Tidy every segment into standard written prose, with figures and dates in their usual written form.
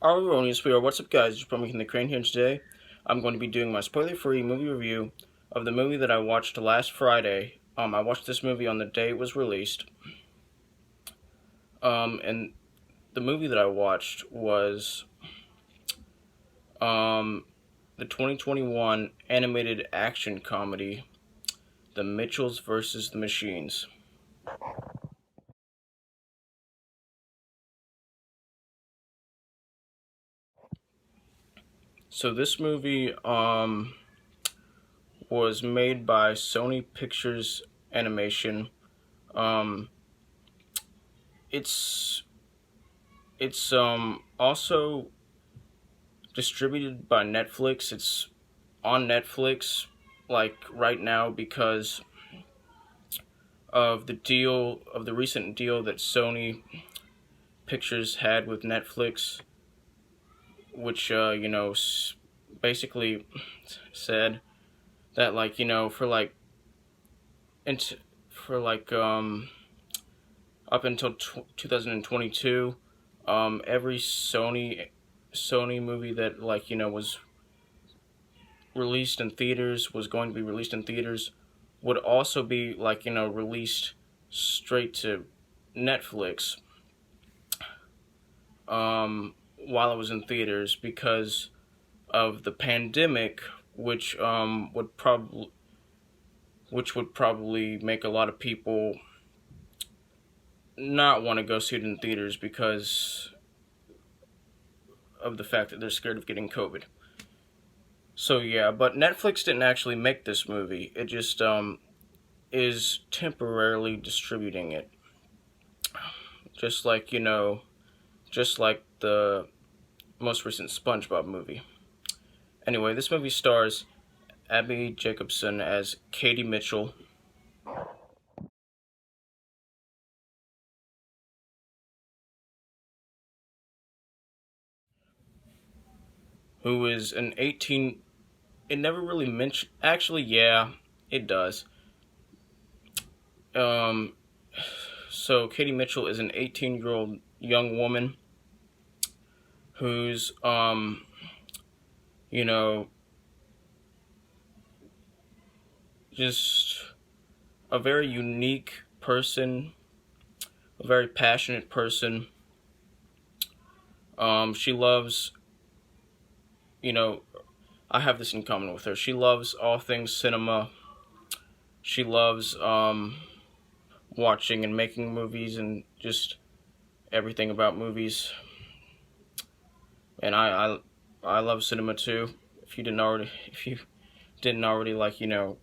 Erroneous we are. What's up, guys? It's McKinley Crain here. Today I'm going to be doing my spoiler-free movie review of the movie that I watched last Friday. I watched this movie on the day it was released. And the movie that I watched was the 2021 animated action comedy, The Mitchells vs. the Machines. So this movie was made by Sony Pictures Animation. Um, it's also distributed by Netflix. It's on Netflix like right now because of the recent deal that Sony Pictures had with Netflix, which basically said that up until 2022, every Sony movie that was released in theaters was going to be released in theaters would also be released straight to Netflix while it was in theaters because of the pandemic, which would probably make a lot of people not want to go see it in theaters because of the fact that they're scared of getting COVID. So yeah, but Netflix didn't actually make this movie. It just is temporarily distributing it. Just like the most recent SpongeBob movie. Anyway, this movie stars Abby Jacobson as Katie Mitchell, who is an 18. It never really mentioned. Actually, yeah, it does. So Katie Mitchell is an 18-year-old young woman who's just a very unique person, a very passionate person. She loves, I have this in common with her. She loves all things cinema. She loves watching and making movies and just everything about movies. And I love cinema too. If you didn't already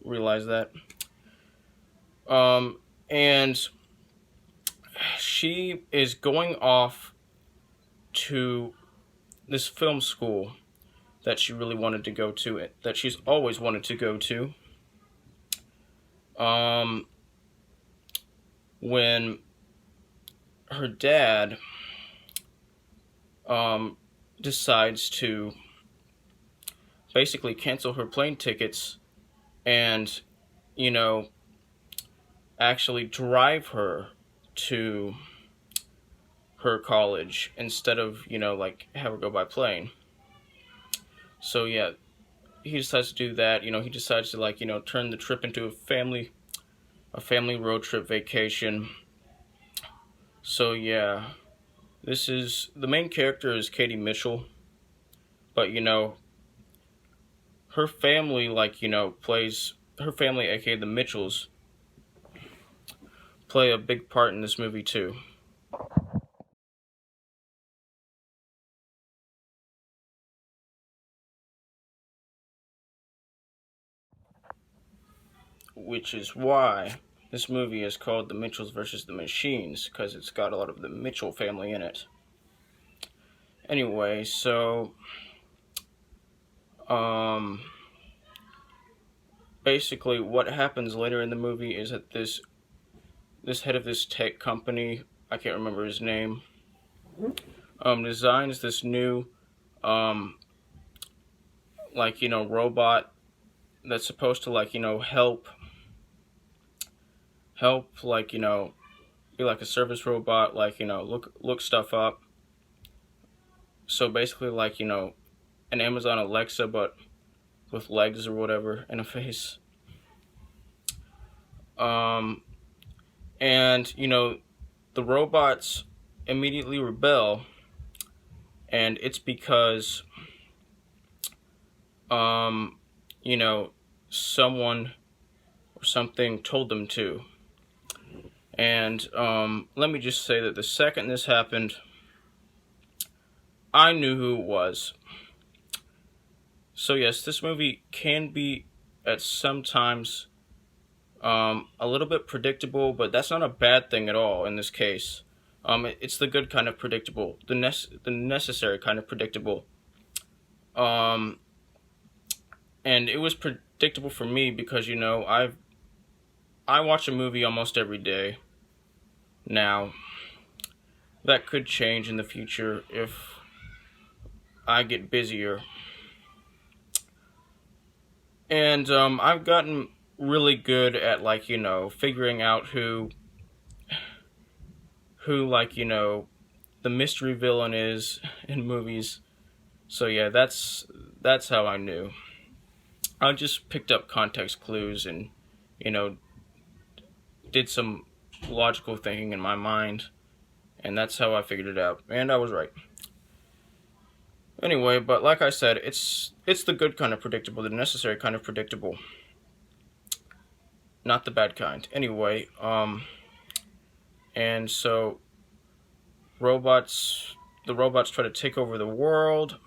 realize that. And she is going off to this film school that she really wanted to go to, that she's always wanted to go to. When her dad decides to basically cancel her plane tickets and actually drive her to her college instead of have her go by plane. So yeah, he decides to do that. He decides to turn the trip into a family road trip vacation. So yeah, the main character is Katie Mitchell, but her family her family, aka the Mitchells, play a big part in this movie too. Which is why this movie is called The Mitchells vs. the Machines, because it's got a lot of the Mitchell family in it. Anyway, so basically what happens later in the movie is that this head of this tech company, I can't remember his name, designs this new robot that's supposed to help be like a service robot, look stuff up, So basically, like, an Amazon Alexa, but with legs or whatever and a face. Um, and the robots immediately rebel, and it's because um, someone or something told them to. And let me just say that the second this happened, I knew who it was. So yes, this movie can be at sometimes a little bit predictable, but that's not a bad thing at all in this case. It's the good kind of predictable, the necessary kind of predictable. Um, and it was predictable for me because I watch a movie almost every day. Now, that could change in the future if I get busier. And I've gotten really good at figuring out who the mystery villain is in movies. So yeah, that's how I knew. I just picked up context clues and did some logical thinking in my mind, and that's how I figured it out. And I was right. Anyway, but like I said, it's the good kind of predictable, the necessary kind of predictable, not the bad kind. Anyway, and so the robots try to take over the world,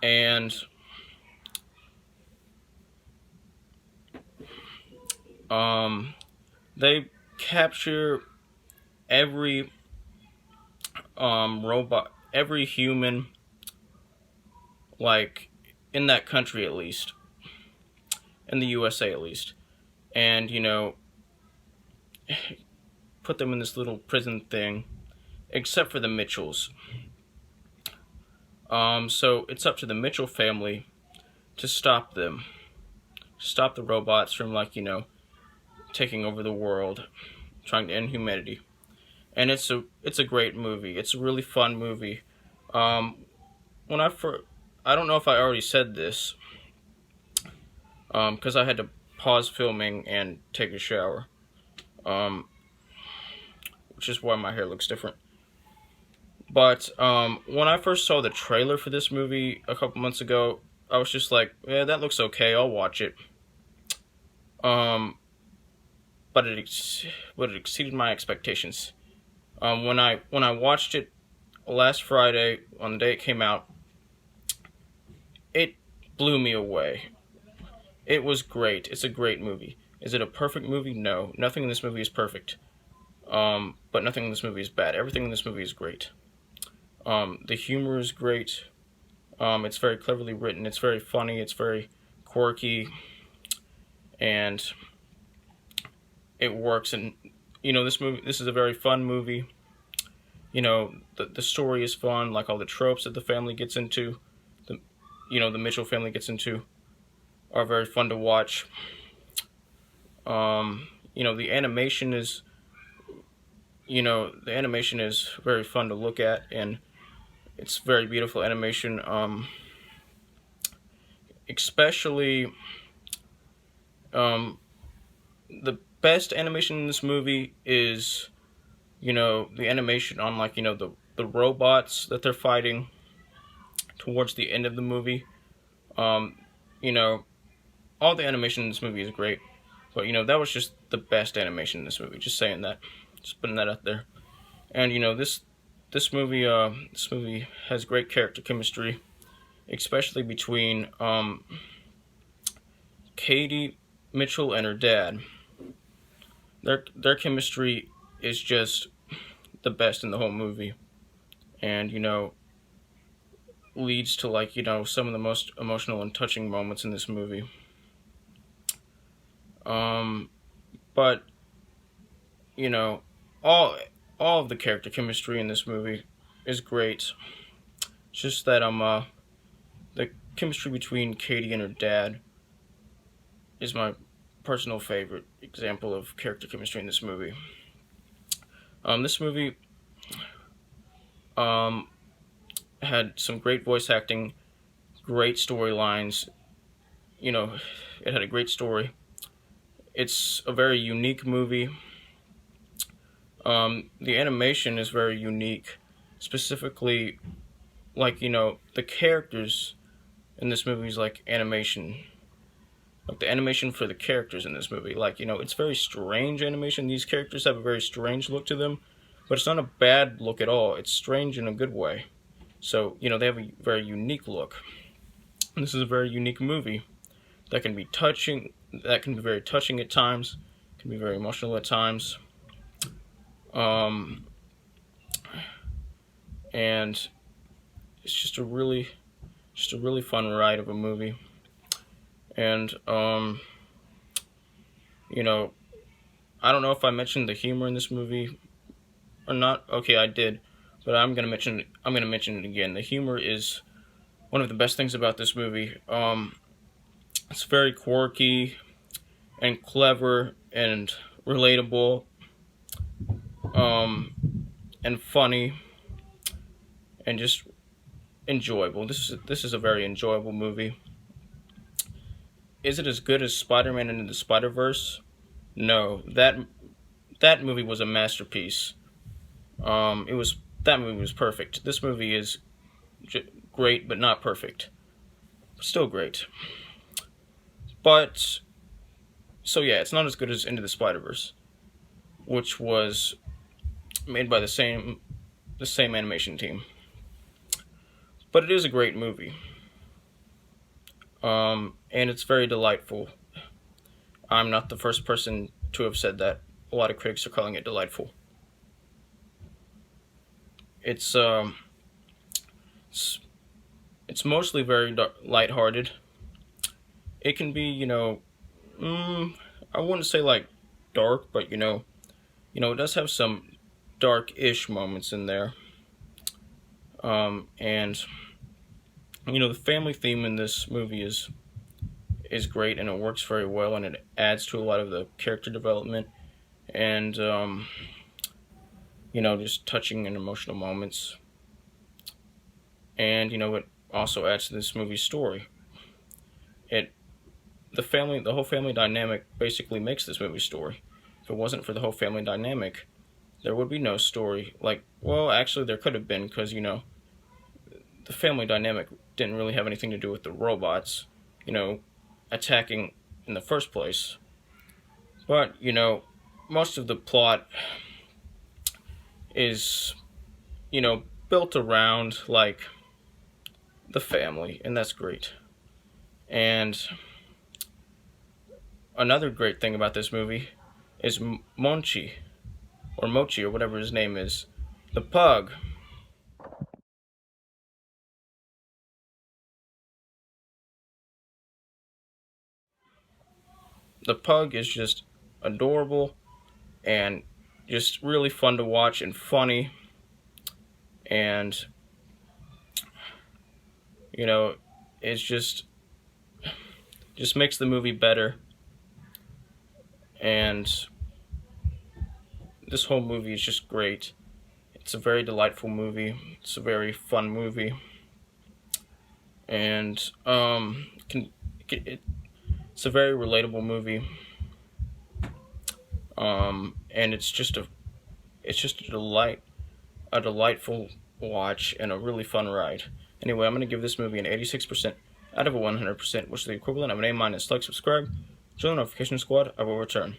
and they capture every robot, every human, like in that country at least, in the USA at least, and put them in this little prison thing, except for the Mitchells. So it's up to the Mitchell family to stop them, stop the robots from taking over the world, trying to end humanity. And it's a great movie. It's a really fun movie. When I don't know if I already said this, because I had to pause filming and take a shower, which is why my hair looks different. But when I first saw the trailer for this movie a couple months ago, I was just like, yeah, that looks okay, I'll watch it. But it exceeded my expectations. When I watched it last Friday, on the day it came out, it blew me away. It was great. It's a great movie. Is it a perfect movie? No. Nothing in this movie is perfect. But nothing in this movie is bad. Everything in this movie is great. The humor is great. It's very cleverly written. It's very funny. It's very quirky. And it works. And, this is a very fun movie. The story is fun. Like all the tropes that the family gets into, the Mitchell family gets into, are very fun to watch. The animation is, very fun to look at, and it's very beautiful animation. Especially, the best animation in this movie is, the animation on the robots that they're fighting towards the end of the movie. All the animation in this movie is great, but that was just the best animation in this movie. Just saying that, just putting that out there. And this movie has great character chemistry, especially between Katie Mitchell and her dad. Their chemistry is just the best in the whole movie, and leads to some of the most emotional and touching moments in this movie. But all of the character chemistry in this movie is great. It's just that the chemistry between Katie and her dad is my personal favorite example of character chemistry in this movie. This movie had some great voice acting, great storylines. You know, it had a great story. It's a very unique movie. The animation is very unique, specifically, like, the characters in this movie is like animation. Like the animation for the characters in this movie. Like, it's very strange animation. These characters have a very strange look to them, but it's not a bad look at all. It's strange in a good way. So, they have a very unique look. And this is a very unique movie that can be touching, that can be very touching at times, can be very emotional at times. And it's just a really fun ride of a movie. And I don't know if I mentioned the humor in this movie or not. Okay, I did, but I'm gonna mention it again. The humor is one of the best things about this movie. It's very quirky and clever and relatable, and funny, and just enjoyable. This is a very enjoyable movie. Is it as good as Spider-Man Into the Spider-Verse? No, that movie was a masterpiece. That movie was perfect. This movie is great, but not perfect. Still great. But so yeah, it's not as good as Into the Spider-Verse, which was made by the same animation team. But it is a great movie. And it's very delightful. I'm not the first person to have said that. A lot of critics are calling it delightful. It's mostly very lighthearted. It can be, I wouldn't say like dark, but it does have some dark-ish moments in there. And the family theme in this movie is great, and it works very well, and it adds to a lot of the character development and just touching and emotional moments. And it also adds to this movie's story. The whole family dynamic basically makes this movie's story. If it wasn't for the whole family dynamic, there would be no story. Like, well, actually there could have been, because the family dynamic didn't really have anything to do with the robots, attacking in the first place. But, most of the plot is, built around, like, the family, and that's great. And another great thing about this movie is Mochi, or whatever his name is, the pug. The pug is just adorable and just really fun to watch and funny, and it's just makes the movie better. And this whole movie is just great. It's a very delightful movie. It's a very fun movie, and it's a very relatable movie. And it's just a delightful watch and a really fun ride. Anyway, I'm going to give this movie an 86% out of a 100%, which is the equivalent of an A-, like, subscribe, join the notification squad. I will return.